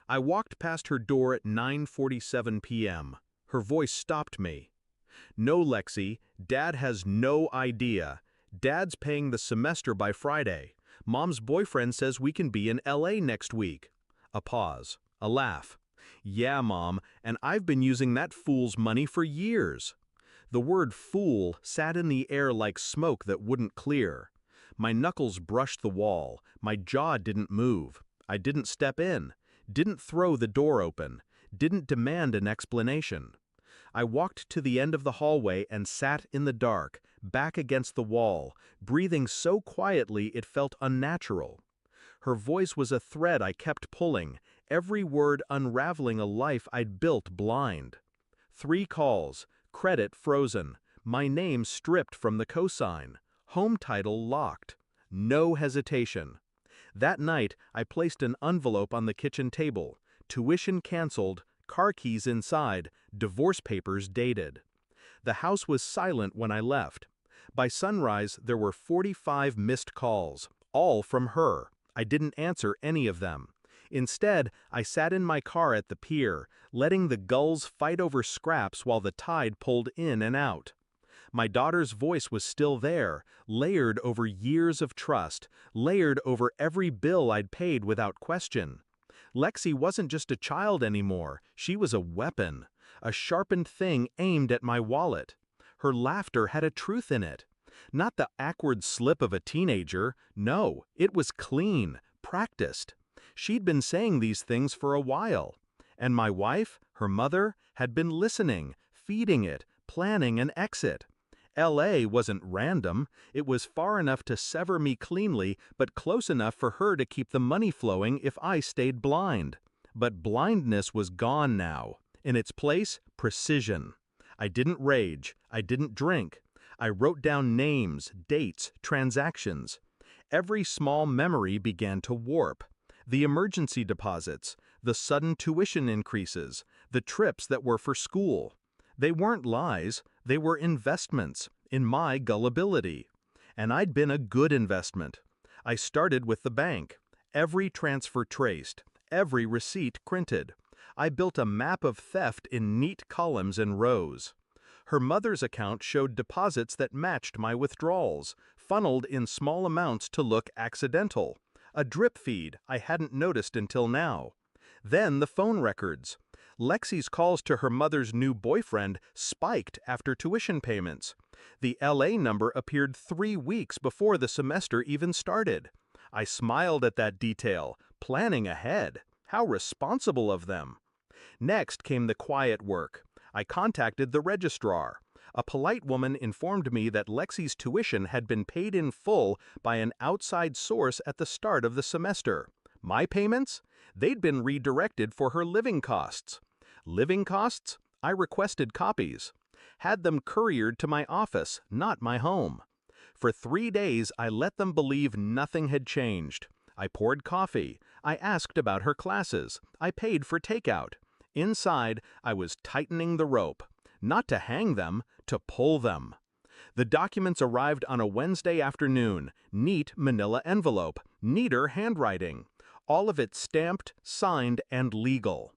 I walked past her door at 9:47 p.m. Her voice stopped me. "No, Lexi, Dad has no idea. Dad's paying the semester by Friday. Mom's boyfriend says we can be in LA next week." A pause. A laugh. "Yeah, Mom, and I've been using that fool's money for years." The word fool sat in the air like smoke that wouldn't clear. My knuckles brushed the wall. My jaw didn't move. I didn't step in. Didn't throw the door open. Didn't demand an explanation. I walked to the end of the hallway and sat in the dark, back against the wall, breathing so quietly it felt unnatural. Her voice was a thread I kept pulling, every word unraveling a life I'd built blind. 3 calls, credit frozen, my name stripped from the cosign, home title locked. No hesitation. That night, I placed an envelope on the kitchen table, tuition canceled, car keys inside, divorce papers dated. The house was silent when I left. By sunrise, there were 45 missed calls, all from her. I didn't answer any of them. Instead, I sat in my car at the pier, letting the gulls fight over scraps while the tide pulled in and out. My daughter's voice was still there, layered over years of trust, layered over every bill I'd paid without question. Lexi wasn't just a child anymore, she was a weapon, a sharpened thing aimed at my wallet. Her laughter had a truth in it. Not the awkward slip of a teenager, no, it was clean, practiced. She'd been saying these things for a while. And my wife, her mother, had been listening, feeding it, planning an exit. LA wasn't random, it was far enough to sever me cleanly, but close enough for her to keep the money flowing if I stayed blind. But blindness was gone now. In its place, precision. I didn't rage, I didn't drink. I wrote down names, dates, transactions. Every small memory began to warp. The emergency deposits, the sudden tuition increases, the trips that were for school. They weren't lies, they were investments in my gullibility. And I'd been a good investment. I started with the bank. Every transfer traced, every receipt printed. I built a map of theft in neat columns and rows. Her mother's account showed deposits that matched my withdrawals, funneled in small amounts to look accidental. A drip feed I hadn't noticed until now. Then the phone records. Lexi's calls to her mother's new boyfriend spiked after tuition payments. The LA number appeared 3 weeks before the semester even started. I smiled at that detail, planning ahead. How responsible of them. Next came the quiet work. I contacted the registrar. A polite woman informed me that Lexi's tuition had been paid in full by an outside source at the start of the semester. My payments? They'd been redirected for her living costs. Living costs? I requested copies. Had them couriered to my office, not my home. For 3 days, I let them believe nothing had changed. I poured coffee. I asked about her classes. I paid for takeout. Inside, I was tightening the rope. Not to hang them, to pull them. The documents arrived on a Wednesday afternoon, neat manila envelope, neater handwriting. All of it stamped, signed, and legal.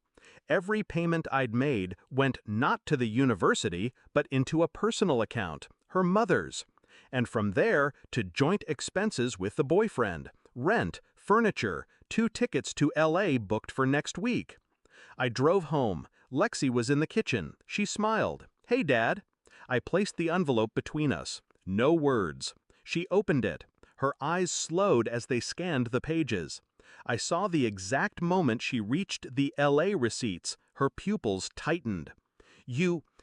Every payment I'd made went not to the university, but into a personal account, her mother's. And from there to joint expenses with the boyfriend, rent, furniture, 2 tickets to LA booked for next week. I drove home. Lexi was in the kitchen. She smiled. "Hey, Dad." I placed the envelope between us. No words. She opened it. Her eyes slowed as they scanned the pages. I saw the exact moment she reached the LA receipts. Her pupils tightened.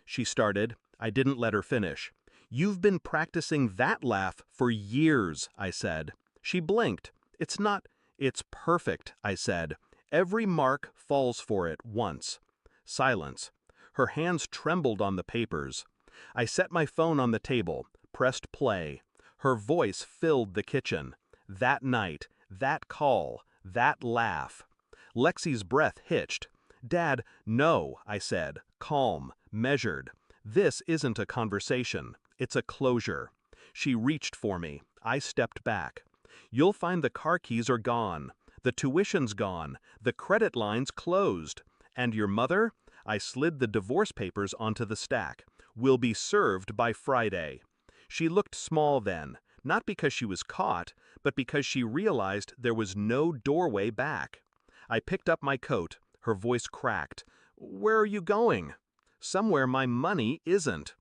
She started. I didn't let her finish. "You've been practicing that laugh for years," I said. She blinked. It's perfect," I said. "Every mark falls for it once." Silence. Her hands trembled on the papers. I set my phone on the table, pressed play. Her voice filled the kitchen. That night, that call, that laugh. Lexi's breath hitched. "Dad, no," I said, calm, measured. "This isn't a conversation. It's a closure." She reached for me. I stepped back. "You'll find the car keys are gone. The tuition's gone, the credit line's closed. And your mother? I slid the divorce papers onto the stack. Will be served by Friday. She looked small then, not because she was caught, but because she realized there was no doorway back. I picked up my coat. Her voice cracked. Where are you going? Somewhere my money isn't.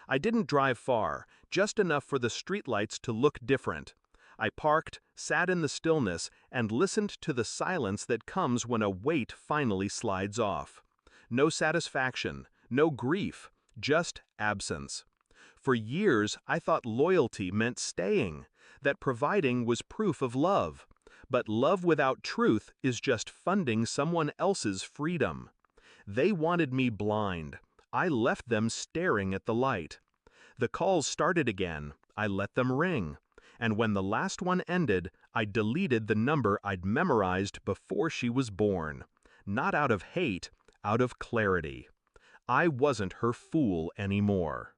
I didn't drive far, just enough for the streetlights to look different. I parked, sat in the stillness, and listened to the silence that comes when a weight finally slides off. No satisfaction, no grief, just absence. For years, I thought loyalty meant staying, that providing was proof of love. But love without truth is just funding someone else's freedom. They wanted me blind. I left them staring at the light. The calls started again. I let them ring. And when the last one ended, I deleted the number I'd memorized before she was born. Not out of hate, out of clarity. I wasn't her fool anymore.